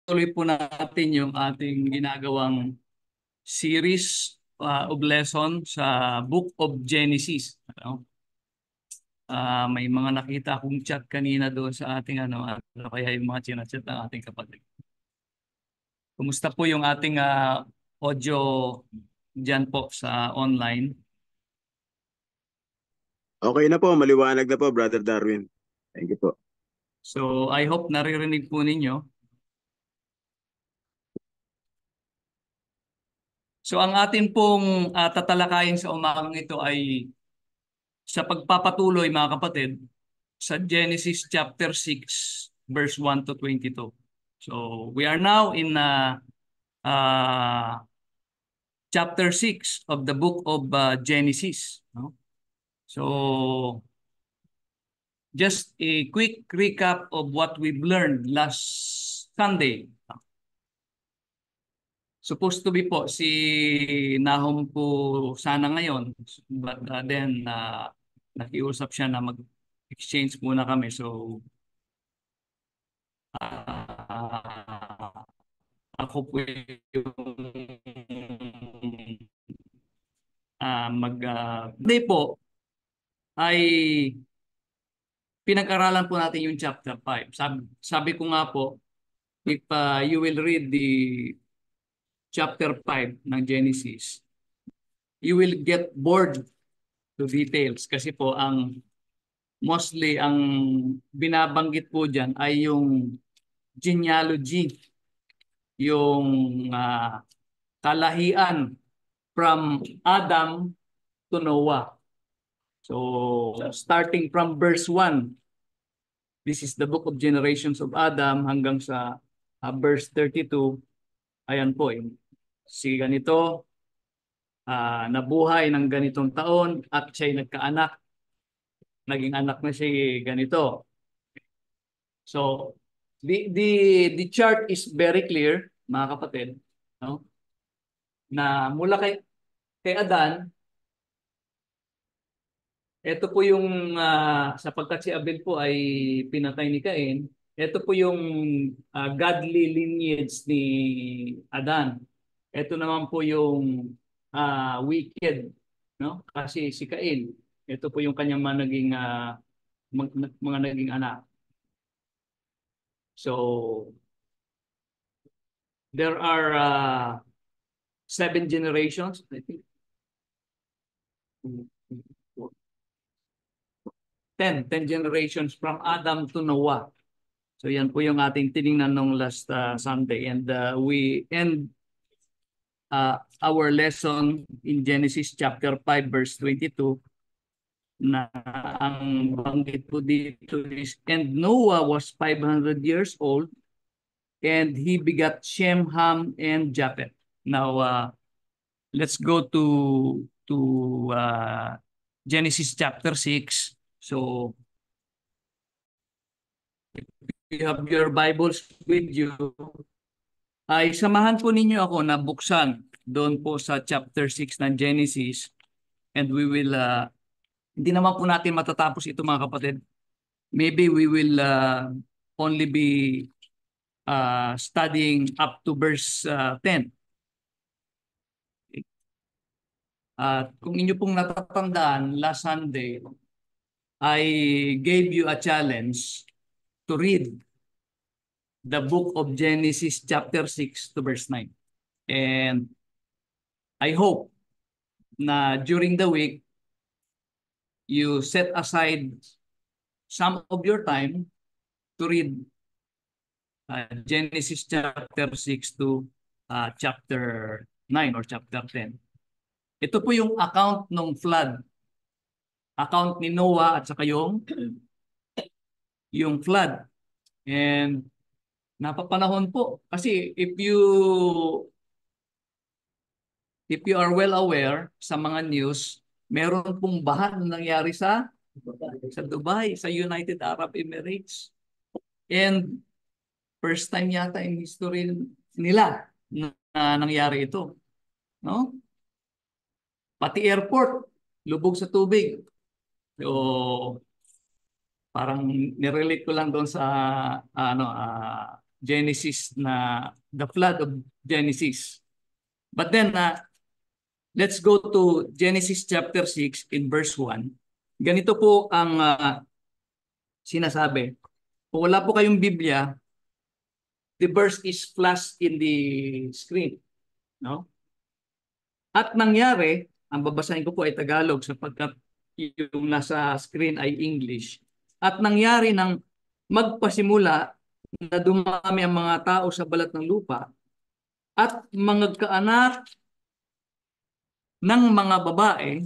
tuloy po natin yung ating ginagawang series of lesson sa Book of Genesis. Ano? May mga nakita akong chat kanina doon sa ating ano kaya yung mga chinachat ng ating kapatid. Kumusta po yung ating audio dyan po sa online? Okay na po, maliwanag na po, Brother Darwin. Thank you po. So I hope naririnig po ninyo. So ang atin pong tatalakayin sa umagang ito ay sa pagpapatuloy mga kapatid sa Genesis chapter 6 verse 1 to 22. So we are now in uh, chapter 6 of the book of Genesis. No? So just a quick recap of what we've learned last Sunday. Supposed to be po si Nahum po sana ngayon, but then nakiusap siya na mag-exchange muna kami. So ako po yung today po ay pinag-aralan po natin yung chapter 5. Sabi ko nga po, if you will read the chapter 5 ng Genesis, you will get bored to details kasi po mostly ang binabanggit po dyan ay yung genealogy, yung kalahian from Adam to Noah. So starting from verse 1, this is the book of generations of Adam hanggang sa verse 32. Ayan po, si ganito, nabuhay ng ganitong taon at siya'y nagkaanak. Naging anak na si ganito. So, the chart is very clear, mga kapatid, no? Na mula kay Adan, ito po yung sapagkat si Abel po ay pinatay ni Cain, ito po yung godly lineage ni Adan. Ito naman po yung wicked, no? Kasi si Cain, ito po yung kanyang mga naging anak. So there are 7 generations, I think. 10 generations from Adam to Noah. So yan po yung ating tiningnan nung last Sunday. And we end our lesson in Genesis chapter 5 verse 22 na ang banggit po dito is, and Noah was 500 years old and he begat Shem, Ham, and Japheth. Now, let's go to Genesis chapter 6. So, if you have your Bibles with you, ay samahan po ninyo ako na buksan doon po sa chapter 6 ng Genesis, and we will, hindi naman po natin matatapos ito mga kapatid. Maybe we will only be studying up to verse 10. At kung inyo pong natatandaan, last Sunday, I gave you a challenge to read the book of Genesis chapter 6 to verse 9. And I hope na during the week, you set aside some of your time to read Genesis chapter 6 to chapter 9 or chapter 10. Ito po yung account ng flood. Account ni Noah at saka yung flood. And napapanahon po. Kasi if you are well aware sa mga news, meron pong baha na nangyari sa Dubai, sa United Arab Emirates. And first time yata in history nila na nangyari ito. No? Pati airport, lubog sa tubig. So, parang nirelate ko lang doon sa Genesis na the flood of Genesis. But then let's go to Genesis chapter 6 in verse 1. Ganito po ang sinasabi. Kung wala po kayong Biblia, the verse is flashed in the screen, no? At nangyari, ang babasahin ko po ay Tagalog sapagkat yung nasa screen ay English. At nangyari nang magpasimula na dumami ang mga tao sa balat ng lupa at mga kaanak ng mga babae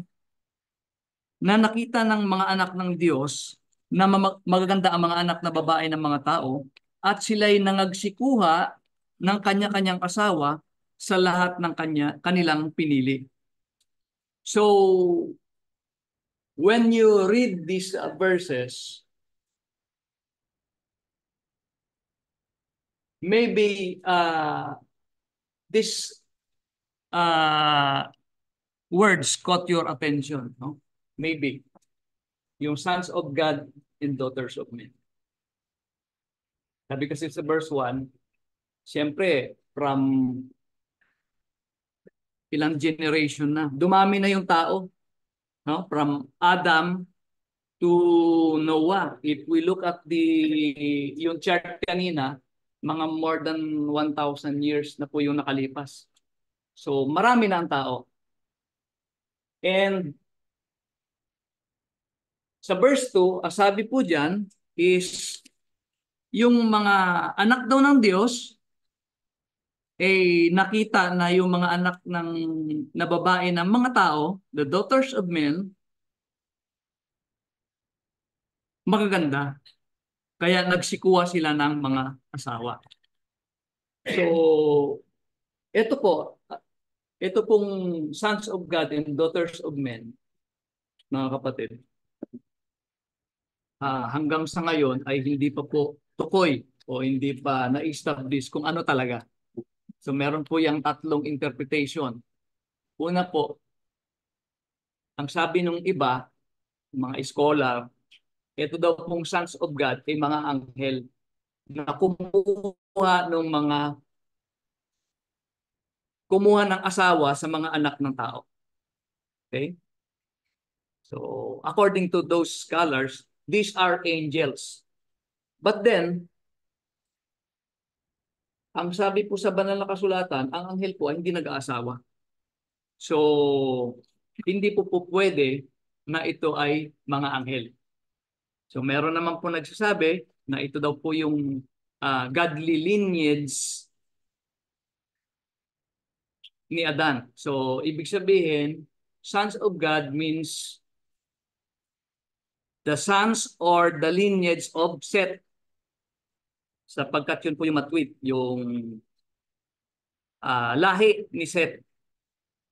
na nakita ng mga anak ng Diyos na magaganda ang mga anak na babae ng mga tao at sila'y nangagsikuha ng kanya-kanyang asawa sa lahat ng kanilang pinili. So, when you read these verses, maybe this words caught your attention, no? Maybe yung sons of God and daughters of men. Sabi kasi sa verse 1, siyempre from ilang generation na, dumami na yung tao, no? From Adam to Noah. If we look at yung chart kanina, mga more than 1,000 years na po yung nakalipas. So marami na ang tao. And sa verse 2, sabi po dyan is yung mga anak daw ng Diyos nakita na yung mga anak ng na babae ng mga tao, the daughters of men, magaganda. Kaya nagsikuha sila ng mga asawa. So, ito pong sons of God and daughters of men, mga kapatid, hanggang sa ngayon ay hindi pa po tukoy o hindi pa na-establish kung ano talaga. So meron po yung tatlong interpretation. Una po, ang sabi ng iba, mga scholar, ito daw pong sons of God ay mga anghel na kumuha ng asawa sa mga anak ng tao. Okay? So, according to those scholars, these are angels. But then, ang sabi po sa banal na kasulatan, ang anghel po ay hindi nag-aasawa. So, hindi po pwede na ito ay mga anghel. So, meron naman po nagsasabi na ito daw po yung godly lineage ni Adan. So, ibig sabihin, sons of God means the sons or the lineage of Seth. Sapagkat yun po yung matwid, yung lahi ni Seth.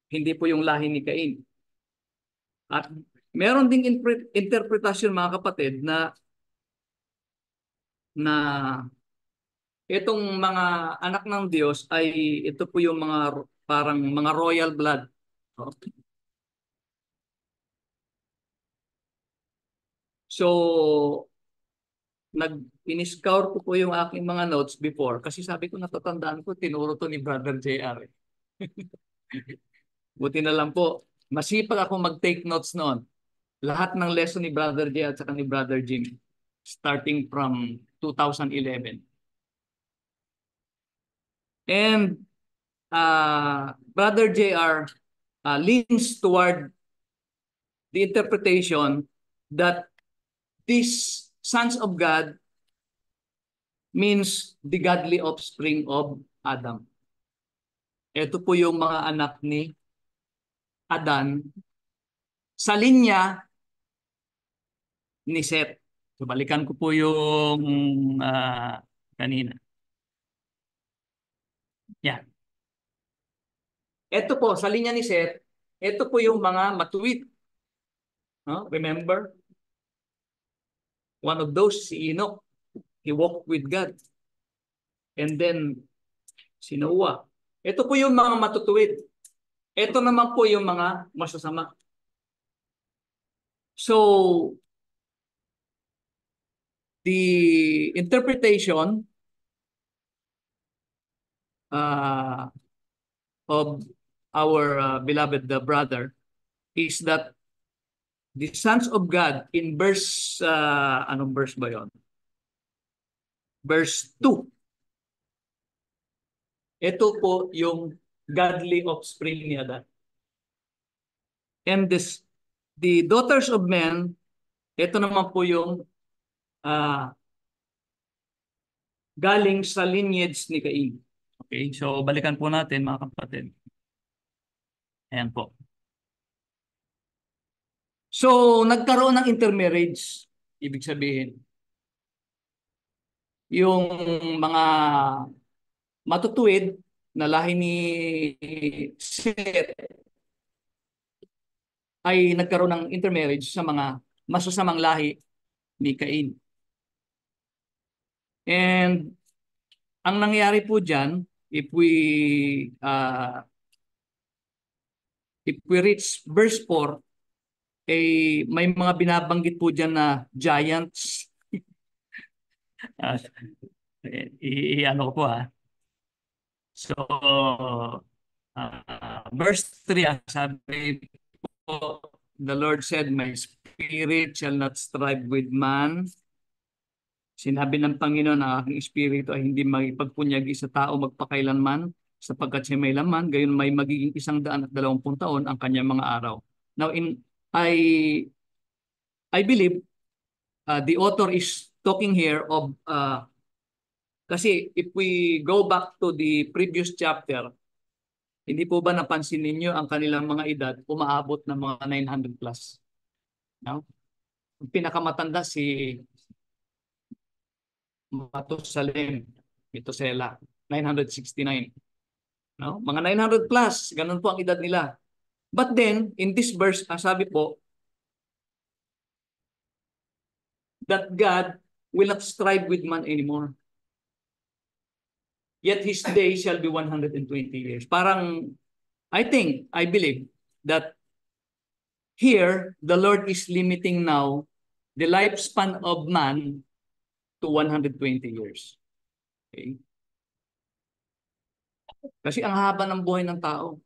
Hindi po yung lahi ni Cain. At meron ding interpretasyon, mga kapatid, na itong mga anak ng Diyos ay ito po yung mga parang mga royal blood. So, in-scour ko po yung aking mga notes before kasi sabi ko natatandaan ko, tinuro to ni Brother JR. Buti na lang po, masipag ako mag-take notes noon. Lahat ng lesson ni Brother J at saka ni Brother Jim starting from 2011. And Brother JR leans toward the interpretation that these sons of God means the godly offspring of Adam. Ito po yung mga anak ni Adan sa linya ni Seth. So, balikan ko po yung kanina. Yan. Ito po, sa linya ni Seth, ito po yung mga matuwid. Remember? One of those, si Enoch, he walked with God. And then, si Noah. Ito po yung mga matutuwid. Ito naman po yung mga masasama. So, the interpretation uh, of our beloved brother is that the sons of God in verse, anong verse ba yon? Verse 2. Ito po yung godly offspring ni Adan. And the daughters of men, ito naman po yung uh, galing sa lineage ni Cain. Okay, so balikan po natin mga kapatid. Ayan po. So, nagkaroon ng intermarriage. Ibig sabihin, yung mga matutuwid na lahi ni Seth ay nagkaroon ng intermarriage sa mga masasamang lahi ni Cain. And ang nangyari po dyan, if we reach verse 4, may mga binabanggit po dyan na giants. Ano ko po ha. So, verse 3, sabi po, the Lord said, my spirit shall not strive with man. Sinabi ng Panginoon, ang aking espiritu ay hindi makipagpunyagi sa tao magpakailanman, sapagkat siya may laman, gayon may magiging 120 taon ang kanyang mga araw. Now, I believe the author is talking here of, kasi if we go back to the previous chapter, hindi po ba napansin ninyo ang kanilang mga edad umaabot ng mga 900 plus? No? Ang pinakamatanda si Matusalem, Metosela, 969. No? Mga 900 plus, ganun po ang edad nila. But then, in this verse, ang sabi po, that God will not strive with man anymore. Yet his day shall be 120 years. Parang, I believe that here, the Lord is limiting now the lifespan of man to 120 years. Okay? Kasi ang haba ng buhay ng tao.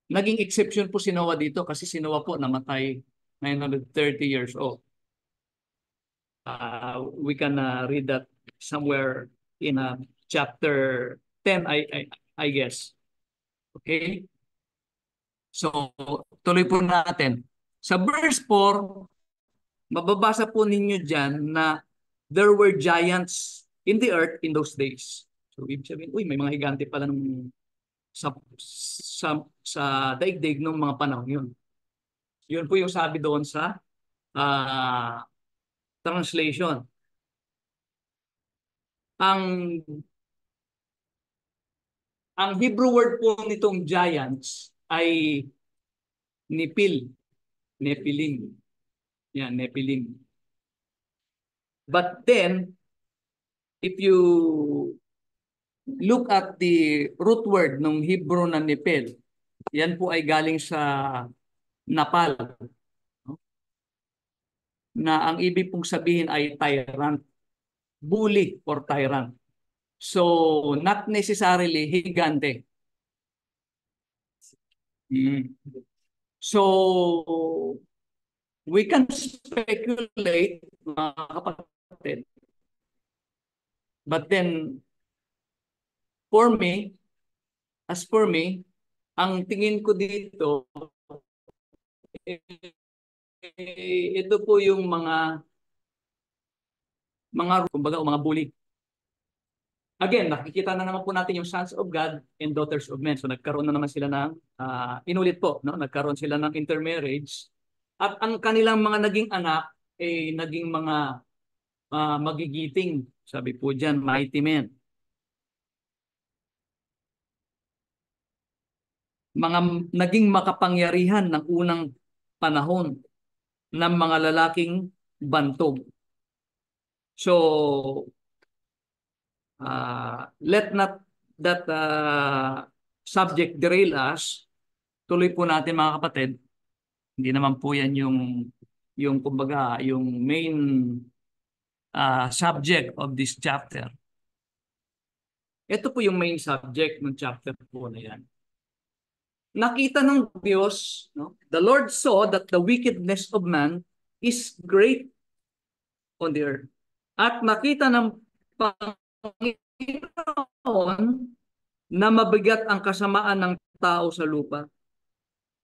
Naging exception po si Noah dito kasi si Noah po namatay 930 years old. We can read that somewhere in chapter 10, I guess. Okay? So, tuloy po natin. Sa verse 4, mababasa po ninyo dyan na there were giants in the earth in those days. So, ibig sabihin, uy, may mga higante pala nung sa daigdig ng mga panahon yun. Yun po yung sabi doon sa translation. Ang Hebrew word po nitong giants ay Nephilim. Yan, Nephilim. But then, if you look at the root word ng Hebrew na Nephil, yan po ay galing sa Napal. Na ang ibig pong sabihin ay tyrant, bully or tyrant. So, not necessarily higante. So, we can speculate, mga kapatid. But then, as for me, ang tingin ko dito, ito po yung mga kumbaga, mga bully. Again, nakikita na naman po natin yung sons of God and daughters of men. So nagkaroon na naman sila ng, inulit po, no? Nagkaroon sila ng intermarriage. At ang kanilang mga naging anak, naging mga magigiting. Sabi po dyan, mighty men. Mga naging makapangyarihan ng unang panahon ng mga lalaking bantog. So, let not that subject derail us. Tuloy po natin mga kapatid. Hindi naman po yan yung kumbaga, yung main subject of this chapter. Ito po yung main subject ng chapter po na yan. Nakita ng Diyos, no? The Lord saw that the wickedness of man is great on the earth. At nakita ng Panginoon na mabigat ang kasamaan ng tao sa lupa.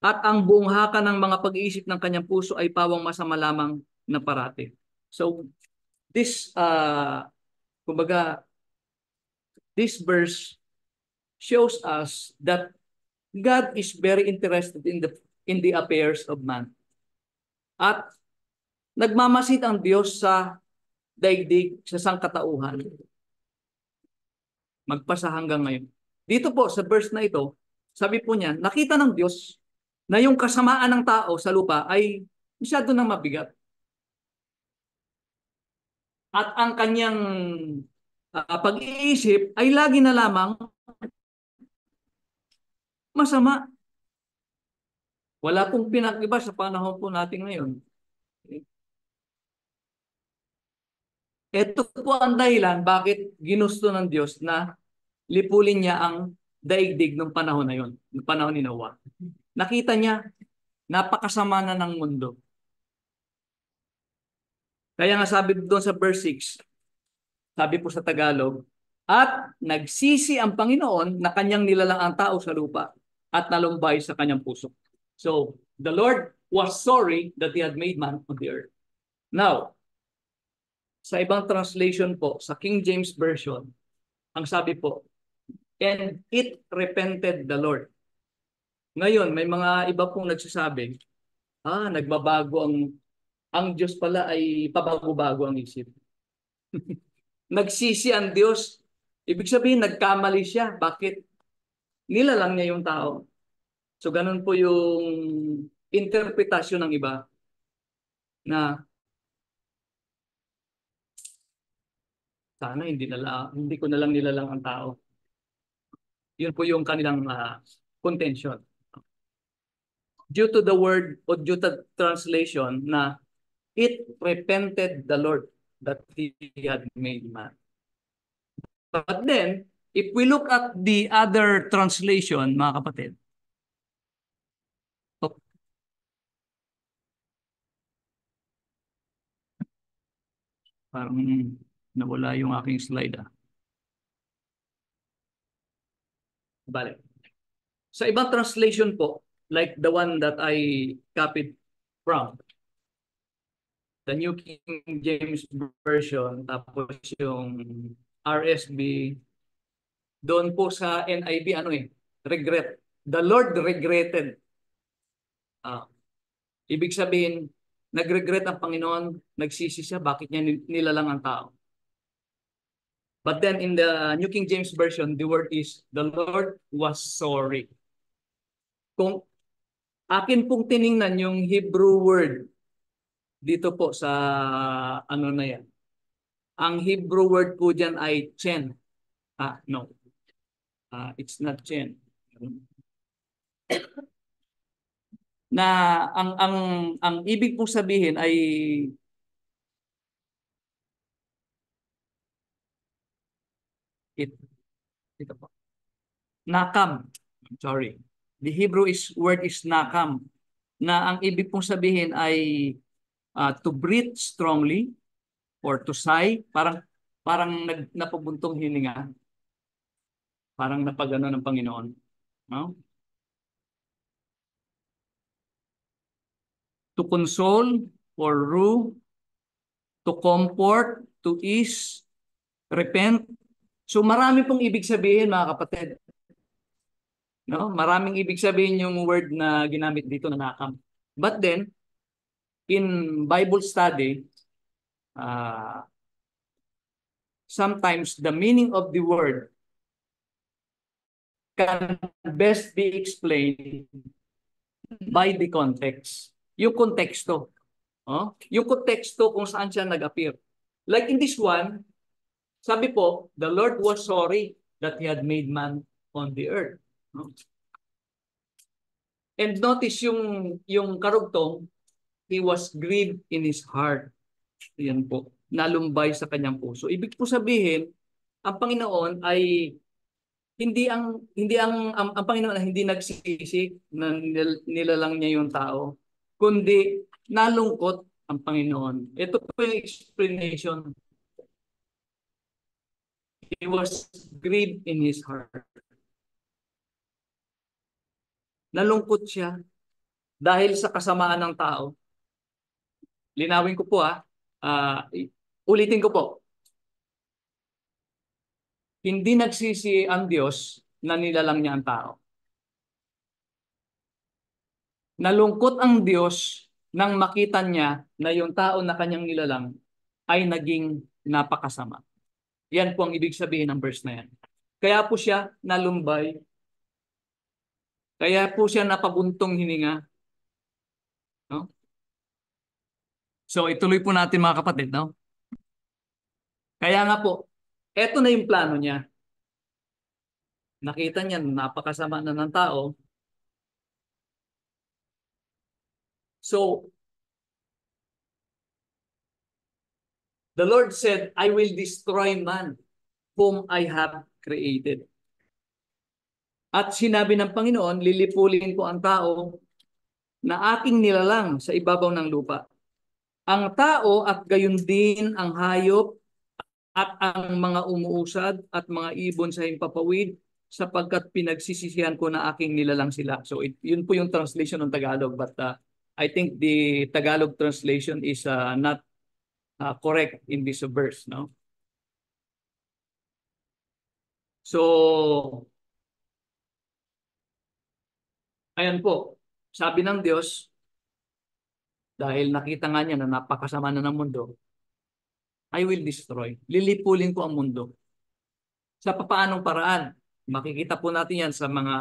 At ang buong haka ng mga pag-iisip ng kanyang puso ay pawang masama lamang na parati. So, this, kumbaga, this verse shows us that God is very interested in the affairs of man. At nagmamasid ang Diyos sa daigdig, sa sangkatauhan. Magpasa hanggang ngayon. Dito po sa verse na ito, sabi po niya, nakita ng Diyos na yung kasamaan ng tao sa lupa ay masyado nang mabigat. At ang kanyang pag-iisip ay lagi na lamang masama. Wala pong pinag-iba sa panahon po natin ngayon. Ito po ang dahilan bakit ginusto ng Diyos na lipulin niya ang daigdig ng panahon na yon, ng panahon ni Noah. Nakita niya, napakasama na ng mundo. Kaya nga sabi doon sa verse 6, sabi po sa Tagalog, at nagsisi ang Panginoon na kanyang nilalang ang tao sa lupa at nalumbay sa kanyang puso. So, the Lord was sorry that He had made man on the earth. Now, sa ibang translation po, sa King James Version, ang sabi po, and it repented the Lord. Ngayon, may mga iba pong nagsasabi, nagbabago ang Diyos pala ay pabago-bago ang isip. Nagsisi ang Diyos. Ibig sabihin, nagkamali siya. Bakit? Nilalang niya yung tao. So, ganun po yung interpretasyon ng iba na sana hindi ko na lang nilalang ang tao. Yun po yung kanilang contention. Due to the word o due to translation na it repented the Lord that He had made man. But then, if we look at the other translation, mga kapatid, parang nawala yung aking slide. Balik. Sa ibang translation po, like the one that I copied from, the New King James Version, tapos yung RSB, doon po sa NIV, regret. The Lord regretted. Ibig sabihin, nagregret ang Panginoon, nagsisi siya, bakit niya nilalang ang tao. But then in the New King James Version, the word is, the Lord was sorry. Kung akin pong tiningnan yung Hebrew word, dito po sa na yan. Ang Hebrew word po dyan ay chen. No. It's not chen. Na ang ibig pong sabihin ay ito po. Nakam. Sorry. The Hebrew word is nakam. Na ang ibig pong sabihin ay to breathe strongly or to sigh, parang napabuntong hininga. Parang napagano ng Panginoon. No? To console or rue, to comfort, to ease, repent. So marami pong ibig sabihin, mga kapatid. No? Maraming ibig sabihin yung word na ginamit dito na nakam. But then, in Bible study, sometimes the meaning of the word can best be explained by the context. Yung konteksto. Yung konteksto kung saan siya nag-appear. Like in this one, sabi po, the Lord was sorry that He had made man on the earth. And notice yung karugtong, He was grieved in His heart. Yan po, nalumbay sa kanyang puso. Ibig po sabihin, ang Panginoon ay ang Panginoon ay hindi nagsisi na nilalang niya yung tao, kundi nalungkot ang Panginoon. Ito po yung explanation. He was grieved in his heart. Nalungkot siya dahil sa kasamaan ng tao. Linawin ko po ulitin ko po. Hindi nagsisi ang Diyos na nilalang niya ang tao. Nalungkot ang Diyos nang makita niya na yung tao na kanyang nilalang ay naging napakasama. Yan po ang ibig sabihin ng verse na yan. Kaya po siya nalumbay. Kaya po siya napabuntong hininga. No? So ituloy po natin mga kapatid. No? Kaya nga po, eto na yung plano niya. Nakita niya napakasama na ng tao. So, the Lord said, I will destroy man whom I have created. At sinabi ng Panginoon, lilipulin ko ang tao na aking nilalang sa ibabaw ng lupa. Ang tao at gayon din ang hayop at ang mga umuusad at mga ibon sa himpapawid sapagkat pinagsisisihan ko na aking nilalang sila. So yun po yung translation ng Tagalog, but I think the Tagalog translation is not correct in this verse, no? So ayan po, sabi ng Diyos, dahil nakita nga niya na napakasama na ng mundo, I will destroy. Lilipulin ko ang mundo. Sa papaanong paraan? Makikita po natin yan sa mga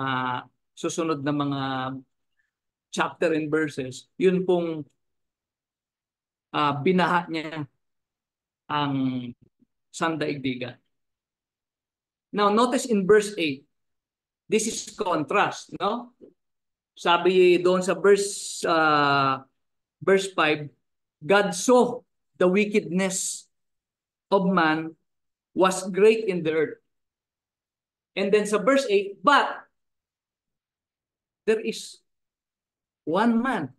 susunod na mga chapter and verses. Yun pong binaha niya ang sandaigdigan. Now, notice in verse 8, this is contrast, no? Sabi doon sa verse 5, God saw the wickedness of man was great in the earth. And then sa verse 8, but there is one man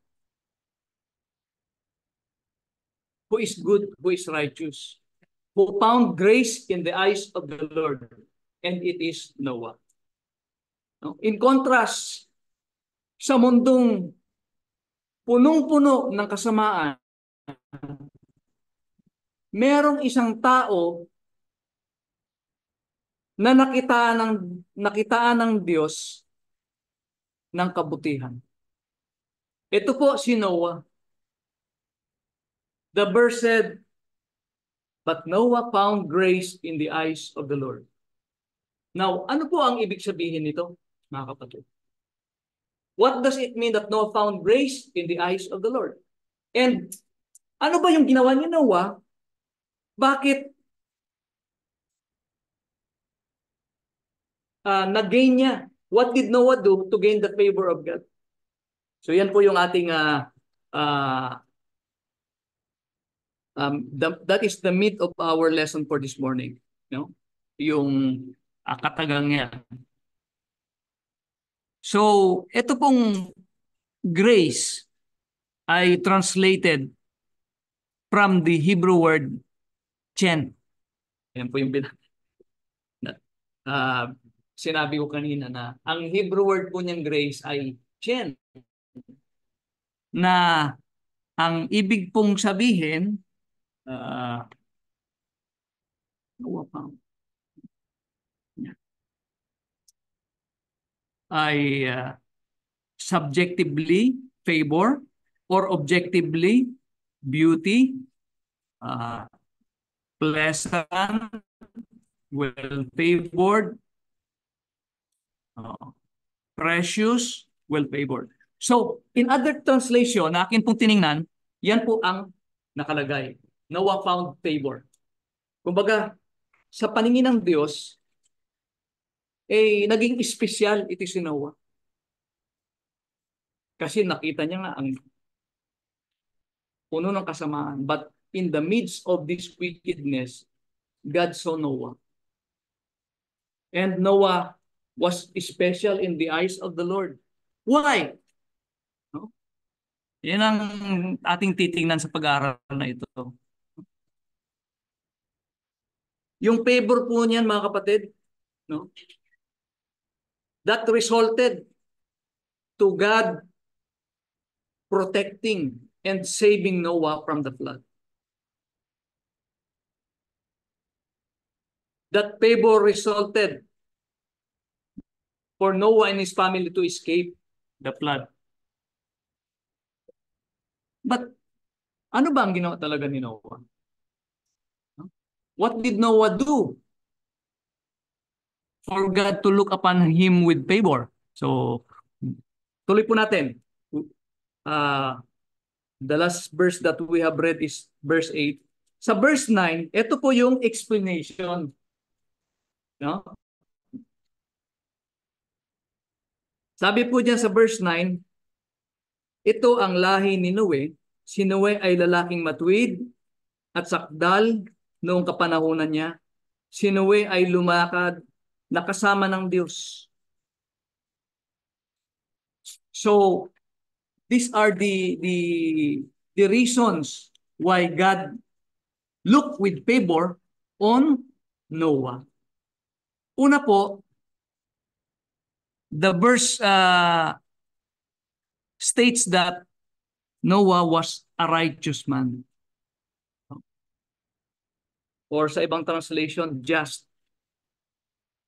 who is good, who is righteous, who found grace in the eyes of the Lord, and it is Noah. In contrast, sa mundong punong-puno ng kasamaan, merong isang tao na nakitaan ng Diyos ng kabutihan. Ito po si Noah. The verse said, but Noah found grace in the eyes of the Lord. Now, ano po ang ibig sabihin nito, mga kapatid? What does it mean that Noah found grace in the eyes of the Lord? And ano ba yung ginawa ni Noah? Bakit nag-gain niya? What did Noah do to gain the favor of God? So yan po yung ating that is the meat of our lesson for this morning, no? Yung katagang niya. So ito pong grace ay translated from the Hebrew word chen. Yan po yung sinabi ko kanina na ang Hebrew word po niyang grace ay chen, na ang ibig pong sabihin ay subjectively favor or objectively beauty, pleasant, well-favored, precious, well-favored. So, in other translation, na akin pong tiningnan, yan po ang nakalagay. Noah found favor. Kumbaga, sa paningin ng Diyos, naging espesyal ito si Noah. Kasi nakita niya nga ang puno ng kasamaan. But in the midst of this wickedness, God saw Noah. And Noah was special in the eyes of the Lord. Why? No? Yan ang ating titingnan sa pag-aaral na ito. Yung favor po niyan, mga kapatid, no? That resulted to God protecting and saving Noah from the flood. That favor resulted for Noah and his family to escape the flood. But ano ba ang ginawa talaga ni Noah? What did Noah do for God to look upon him with favor? So, tuloy po natin. The last verse that we have read is verse 8. Sa verse 9, ito po yung explanation. No? Sabi po diyan sa verse 9, ito ang lahi ni Noe. Si Noe ay lalaking matuwid at sakdal noong kapanahunan niya. Si Noe ay lumakad na kasama ng Diyos. So, these are the reasons why God looked with favor on Noah. Una po, the verse states that Noah was a righteous man. Or sa ibang translation, just.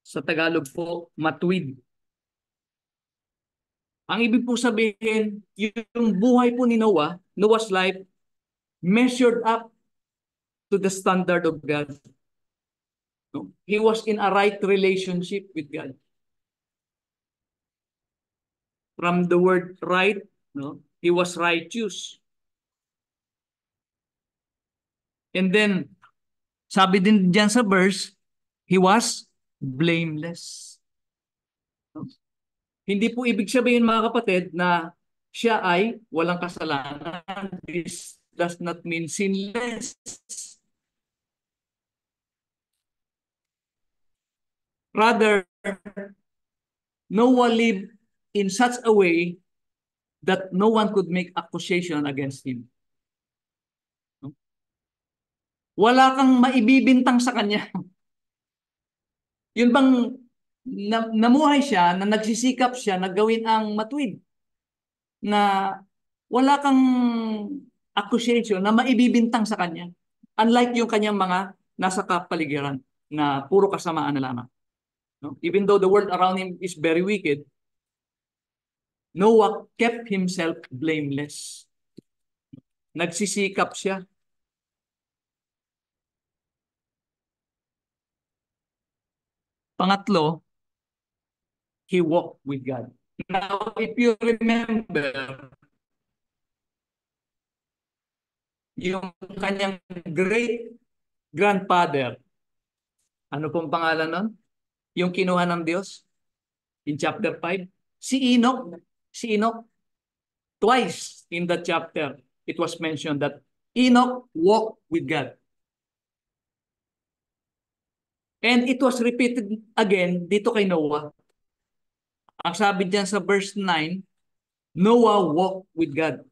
Sa Tagalog po, matuwid. Ang ibig po sabihin, yung buhay po ni Noah, Noah's life, measured up to the standard of God. No? He was in a right relationship with God. From the word right, no? He was righteous. And then, sabi din dyan sa verse, he was blameless. No? Hindi po ibig sabihin, mga kapatid, na siya ay walang kasalanan. This does not mean sinless. Rather, Noah lived in such a way that no one could make accusation against him. Wala kang maibibintang sa kanya. Yun bang namuhay siya, na nagsisikap siya na gawin ang matuwid, na wala kang accusation na maibibintang sa kanya. Unlike yung kanyang mga nasa kapaligiran na puro kasamaan na lamang. No? Even though the world around him is very wicked, Noah kept himself blameless. Nagsisikap siya. Pangatlo, he walked with God. Now, if you remember, yung kanyang great-grandfather, ano pong pangalan nun? Yung kinuha ng Diyos in chapter 5? Si Enoch. Si Enoch. Twice in that chapter, it was mentioned that Enoch walked with God. And it was repeated again dito kay Noah. Ang sabi diyan sa verse 9, Noah walked with God.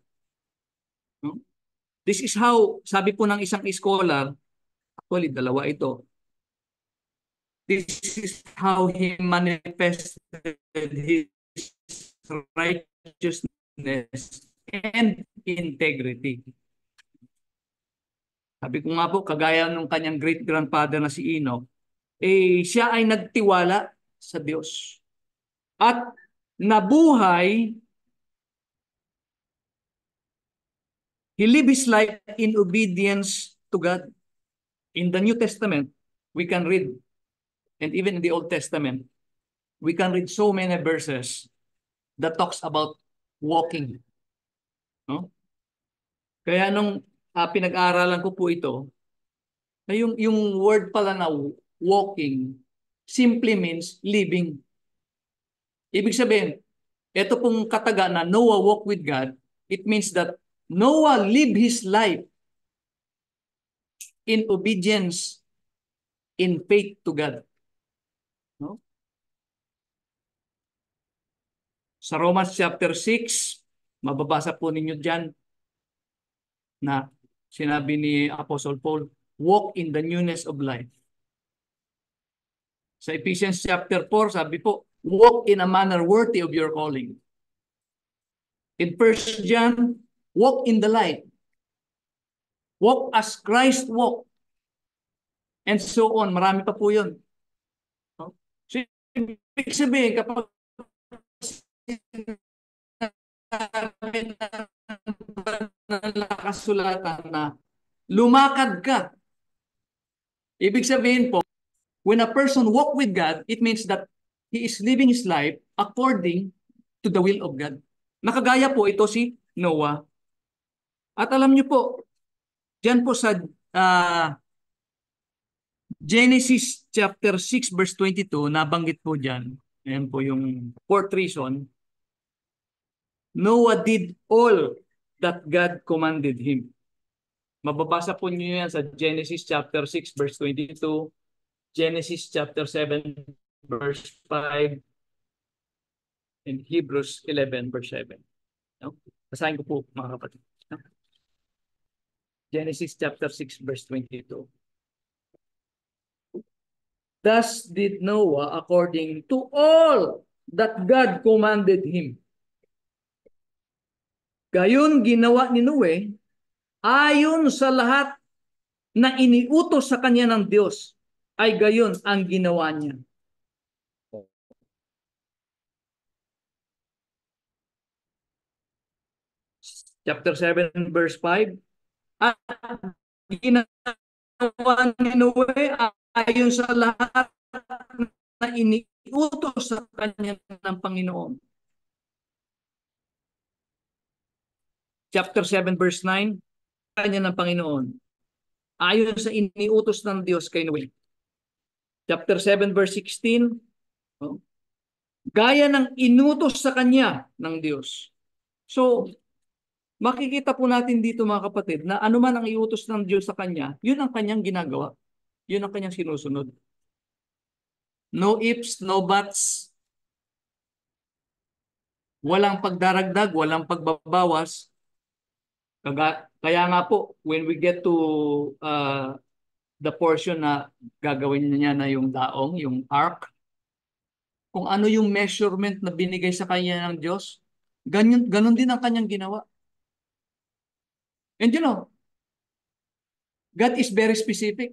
This is how, sabi po ng isang scholar, actually dalawa ito, this is how he manifested his righteousness and integrity. Sabi ko nga po, kagaya nung kanyang great-grandfather na si Enoch, siya ay nagtiwala sa Diyos. At nabuhay, he lived his life in obedience to God. In the New Testament, we can read, and even in the Old Testament, we can read so many verses that talks about walking. No? Kaya nung pinag-aaralan ko po ito, na yung word pala na walking simply means living. Ibig sabihin, ito pong kataga na Noah walked with God, it means that Noah lived his life in obedience, in faith to God. No? Sa Romans chapter 6, mababasa po ninyo dyan na sinabi ni Apostle Paul, walk in the newness of life. Sa Ephesians chapter 4, sabi po, walk in a manner worthy of your calling. In 1 John, walk in the light. Walk as Christ walked. And so on. Marami pa po yun. So, ibig sabihin, kapag nakasulatan na lumakad ka, ibig sabihin po, when a person walk with God, it means that he is living his life according to the will of God. Nakagaya po ito si Noah. At alam niyo po, diyan po sa Genesis chapter 6 verse 22, nabanggit po diyan. Ayan po yung fourth reason. Noah did all that God commanded him. Mababasa po niyo yan sa Genesis chapter 6 verse 22, Genesis chapter 7 verse 5, and Hebrews 11 verse 7. No? Basahin ko po mga kapatid. No? Genesis chapter 6 verse 22. Thus did Noah according to all that God commanded him. Gayon ginawa ni Noe ayon sa lahat na iniutos sa kanya ng Diyos, ay gayon ang ginawa niya. Chapter 7 verse 5. At ginawa ni Noe ayon sa lahat na iniutos sa kanya ng Panginoon. Chapter 7 verse 9. Kanya ng Panginoon ayon sa iniutos ng Diyos kay Noe. Chapter 7 verse 16. Gaya ng inutos sa kanya ng Diyos. So, makikita po natin dito mga kapatid na anuman ang iutos ng Diyos sa kanya, yun ang kanyang ginagawa. Yun ang kanyang sinusunod. No ifs, no buts. Walang pagdaragdag, walang pagbabawas. Kaya nga po, when we get to the portion na gagawin niya na yung daong, yung ark, kung ano yung measurement na binigay sa kanya ng Diyos, ganun din ang kanyang ginawa. And you know, God is very specific.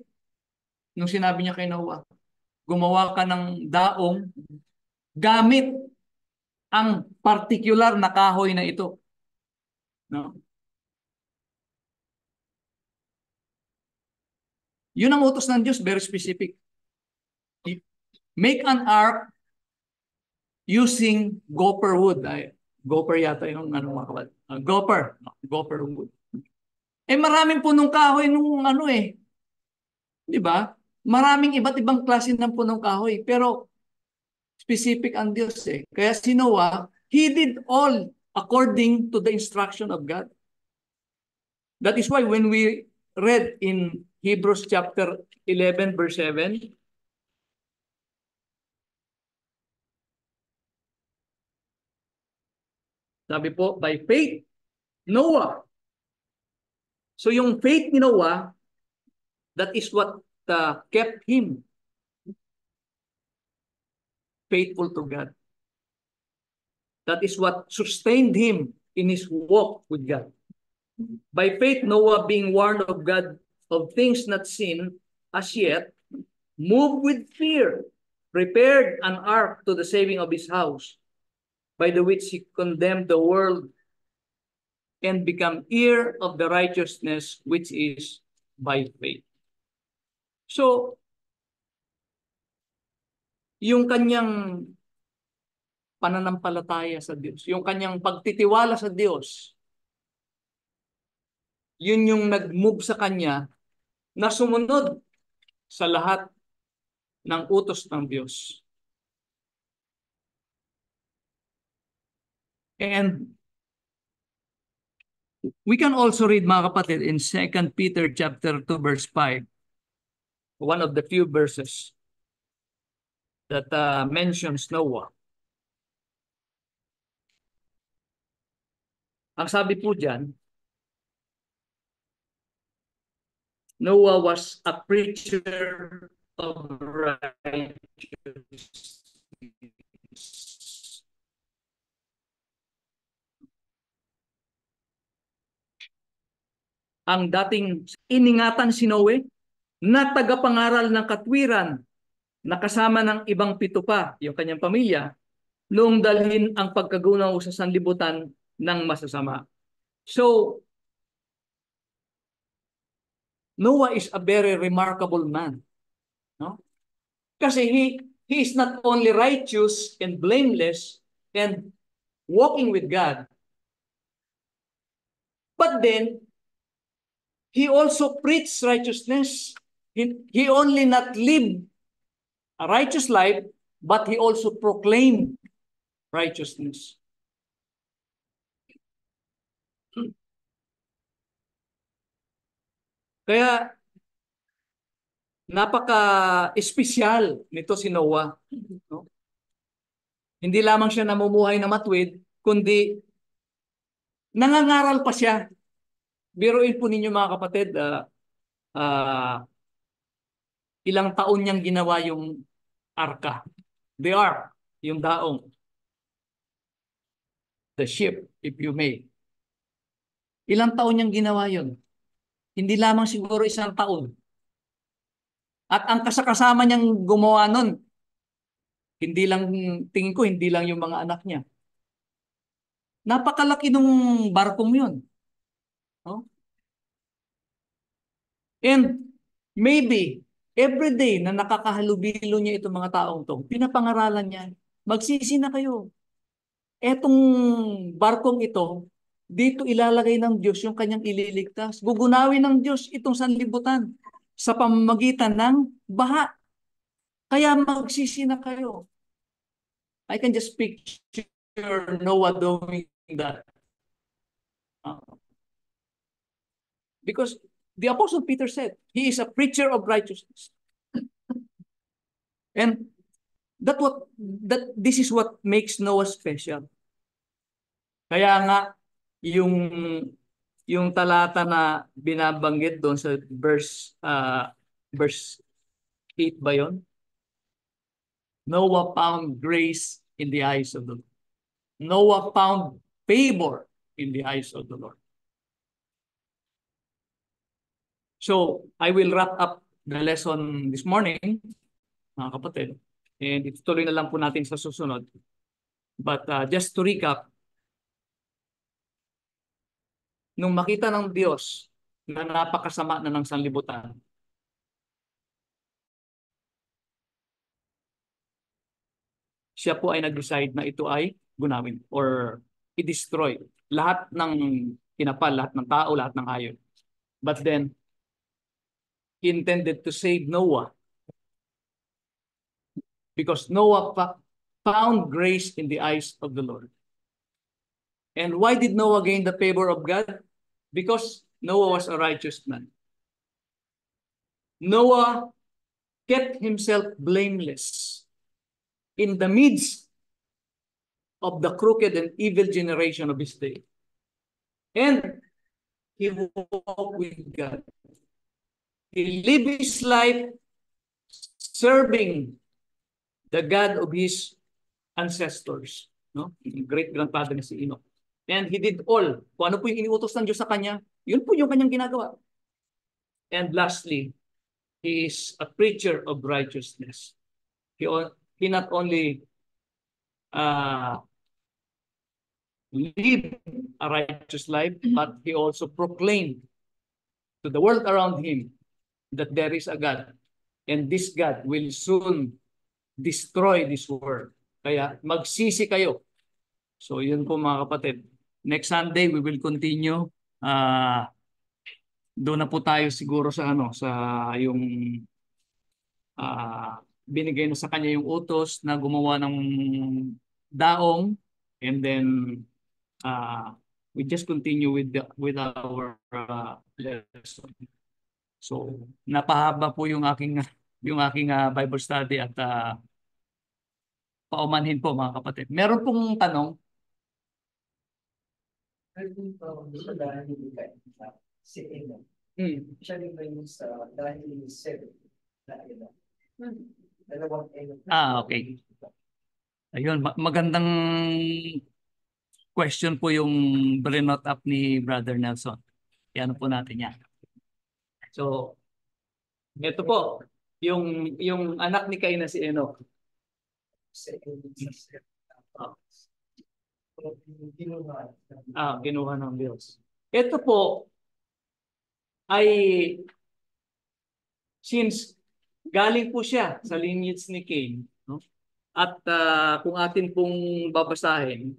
Nung sinabi niya kay Noah, gumawa ka ng daong gamit ang particular na kahoy na ito. No? Yun ang utos ng Diyos, very specific. Make an ark using gopher wood. Ay, gopher yata yung ano mga kapatid. Gopher wood. Eh maraming punong kahoy nung ano eh. Di ba? Maraming iba't ibang klase ng punong kahoy. Pero specific ang Diyos eh. Kaya si Noah, he did all according to the instruction of God. That is why when we read in Hebrews chapter 11 verse 7, sabi po, by faith, Noah. So yung faith ni Noah, that is what kept him faithful to God. That is what sustained him in his walk with God. By faith, Noah, being warned of God of things not seen as yet, moved with fear, prepared an ark to the saving of his house, by the which he condemned the world and become heir of the righteousness which is by faith. So, yung kanyang pananampalataya sa Diyos, yung kanyang pagtitiwala sa Diyos, yun yung nag-move sa kanya na sumunod sa lahat ng utos ng Diyos. And we can also read, mga kapatid, in 2 Peter chapter 2 verse 5, one of the few verses that mentions Noah. Ang sabi po diyan, Noah was a preacher of righteousness. Ang dating iningatan si Noe na tagapangaral ng katwiran na kasama ng ibang pito pa, yung kanyang pamilya, noong dalhin ang pagkagunaw sa sanlibutan ng masasama. So, Noah is a very remarkable man. No? Kasi he is not only righteous and blameless and walking with God, but then he also preached righteousness. He only not lived a righteous life, but he also proclaimed righteousness. Kaya napaka-espesyal nito si Noah. No? Hindi lamang siya namumuhay na matuwid, kundi nangangaral pa siya. Biruin po ninyo mga kapatid, ilang taon niyang ginawa yung arka. The ark, yung daong. The ship, if you may. Ilang taon niyang ginawa yun? Hindi lamang siguro isang taon. At ang kasakasama niyang gumawa nun, hindi lang, tingin ko, hindi lang yung mga anak niya. Napakalaki nung barkong yun. No? And maybe, every day na nakakahalubilo niya itong mga taong to, pinapangaralan niya, magsisi na kayo. Etong barkong ito, dito ilalagay ng Diyos yung kanyang ililigtas. Gugunawin ng Diyos itong sanlibutan sa pamamagitan ng baha. Kaya magsisi na kayo. I can just picture Noah doing that. Because the Apostle Peter said, he is a preacher of righteousness. And this is what makes Noah special. Kaya nga, yung talata na binabanggit doon sa verse 8 ba yun? Noah found grace in the eyes of the Lord. Noah found favor in the eyes of the Lord. So, I will wrap up the lesson this morning, mga kapatid. And itutuloy na lang po natin sa susunod. But just to recap, nung makita ng Diyos na napakasama na ng sanlibutan, siya po ay nag-decide na ito ay gunawin or i-destroy lahat ng kinapal, lahat ng tao, lahat ng hayop. But then, he intended to save Noah because Noah found grace in the eyes of the Lord. And why did Noah gain the favor of God? Because Noah was a righteous man. Noah kept himself blameless in the midst of the crooked and evil generation of his day. And he walked with God. He lived his life serving the God of his ancestors. No? Great-grandfather na si Enoch. And he did all. Kung ano po yung iniutos ng Diyos sa kanya, yun po yung kanyang ginagawa. And lastly, he is a preacher of righteousness. He not only lived a righteous life, but he also proclaimed to the world around him that there is a God. And this God will soon destroy this world. Kaya magsisi kayo. So yun po mga kapatid. Next Sunday we will continue. Doon na po tayo siguro sa sa yung binigay na sa kanya yung utos na gumawa ng daong, and then we just continue with our lesson. So napahaba po yung aking Bible study at paumanhin po mga kapatid. Meron pong tanong? Sa dahil hindi kayo si Eno. Siya din ba yung sa dahil hindi seven na Eno? Dalawang Eno. Okay. Ayun, magandang question po yung brinot up ni Brother Nelson. Yan po natin yan. So, ito po, yung anak ni Cain na si Enoch. Sa Eno sa seven. Kinuha ng Diyos. Ito po ay since galing po siya sa lineage ni Cain, no? At kung atin pong babasahin,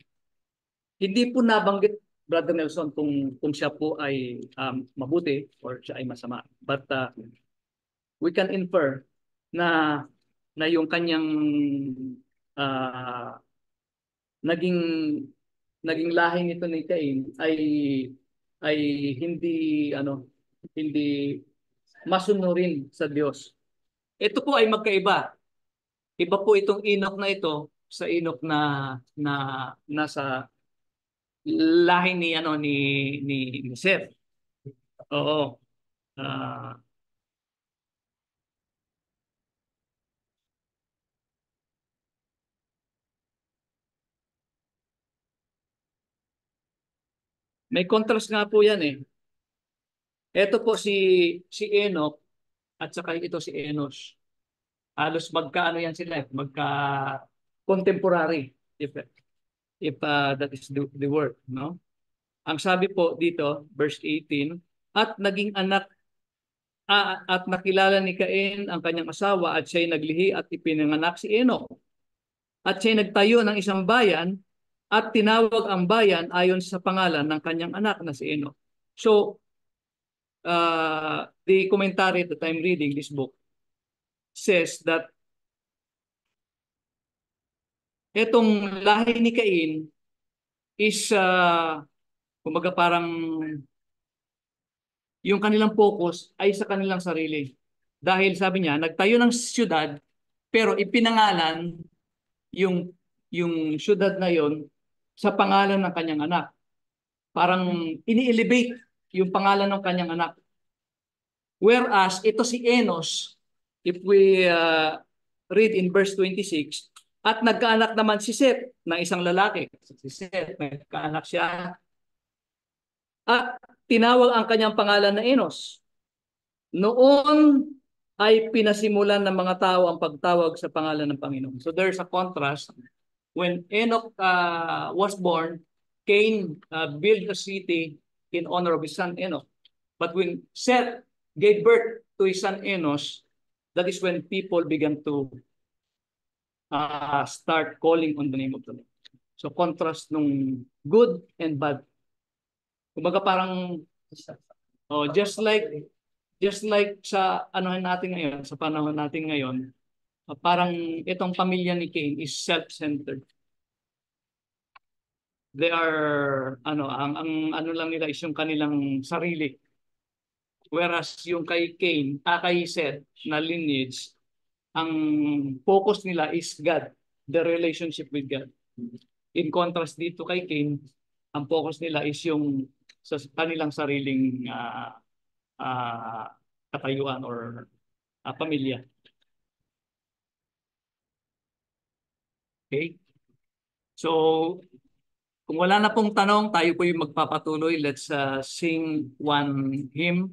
hindi po nabanggit, Brother Nelson, kung siya po ay mabuti or siya ay masama. But we can infer na yung kanyang naging lahi nito ni Cain ay hindi masunurin sa Diyos. Ito po ay magkaiba. Iba po itong Enoch na ito sa Enoch na nasa lahi ni Seth. Oo. Ah, may contrast nga po yan eh. Ito po si Enoch at saka ito si Enos. Halos magkaano yan sila, magka contemporary if that is the word, no? Ang sabi po dito, verse 18, at naging anak at nakilala ni Cain ang kanyang asawa at siya'y naglihi at ipinanganak si Enoch. At siya'y nagtayo ng isang bayan at tinawag ang bayan ayon sa pangalan ng kanyang anak na si Enoch. So, the commentary that I'm reading this book says that etong lahi ni Cain is kumbaga parang yung kanilang focus ay sa kanilang sarili. Dahil sabi niya, nagtayo ng siyudad pero ipinangalan yung siyudad na yon sa pangalan ng kanyang anak. Parang ini-elevate yung pangalan ng kanyang anak. Whereas ito si Enos, if we read in verse 26, at nagkaanak naman si Seth ng isang lalaki. Si Seth, nagkaanak siya. At tinawag ang kanyang pangalan na Enos. Noon ay pinasimulan ng mga tao ang pagtawag sa pangalan ng Panginoon. So there's a contrast. When Enoch was born, Cain built a city in honor of his son Enoch. But when Seth gave birth to his son Enos, that is when people began to start calling on the name of the Lord. So contrast nung good and bad. Kumbaga parang just like sa natin ngayon, sa panahon natin ngayon, parang itong pamilya ni Cain is self-centered. They are ang ano lang nila is yung kanilang sarili. Whereas yung kay Seth na lineage, ang focus nila is God, the relationship with God. In contrast dito kay Cain, ang focus nila is yung sa kanilang sariling katayuan or pamilya. Okay? So, kung wala na pong tanong, tayo po yung magpapatuloy. Let's sing one hymn.